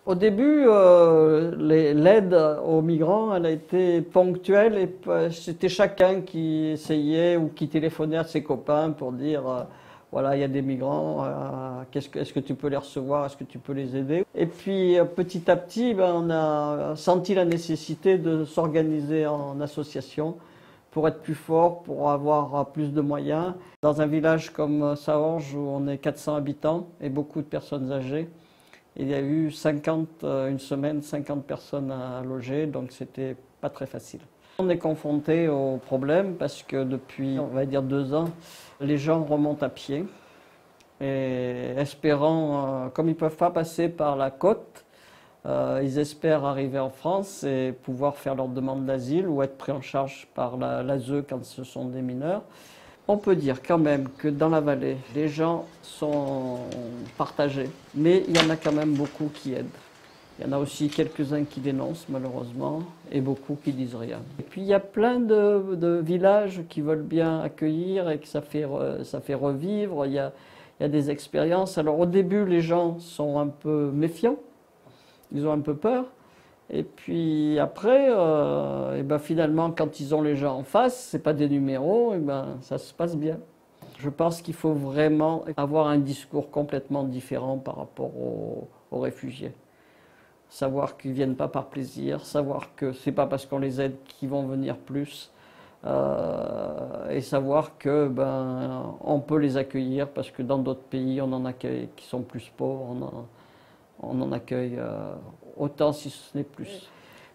Au début, l'aide aux migrants, elle a été ponctuelle et c'était chacun qui essayait ou qui téléphonait à ses copains pour dire voilà, il y a des migrants, est-ce que tu peux les recevoir, est-ce que tu peux les aider? Et puis petit à petit, ben, on a senti la nécessité de s'organiser en association pour être plus fort, pour avoir plus de moyens. Dans un village comme Saorge, où on est 400 habitants et beaucoup de personnes âgées, il y a eu 50, une semaine, 50 personnes à loger, donc c'était pas très facile. On est confronté au problème parce que depuis, on va dire 2 ans, les gens remontent à pied et espérant, comme ils ne peuvent pas passer par la côte, ils espèrent arriver en France et pouvoir faire leur demande d'asile ou être pris en charge par l'ASE quand ce sont des mineurs. On peut dire quand même que dans la vallée, les gens sont partagés, mais il y en a quand même beaucoup qui aident. Il y en a aussi quelques-uns qui dénoncent malheureusement et beaucoup qui disent rien. Et puis il y a plein de villages qui veulent bien accueillir et que ça fait revivre. Il y a des expériences. Alors au début, les gens sont un peu méfiants, ils ont un peu peur. Et puis après, et ben finalement, quand ils ont les gens en face, c'est pas des numéros, et ben ça se passe bien. Je pense qu'il faut vraiment avoir un discours complètement différent par rapport aux réfugiés. Savoir qu'ils viennent pas par plaisir, savoir que c'est pas parce qu'on les aide qu'ils vont venir plus, et savoir que ben on peut les accueillir parce que dans d'autres pays on en accueille qui sont plus pauvres, on en accueille autant si ce n'est plus.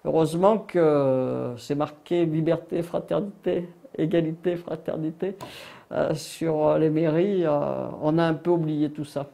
Heureusement que c'est marqué liberté, fraternité, égalité, fraternité sur les mairies. On a un peu oublié tout ça.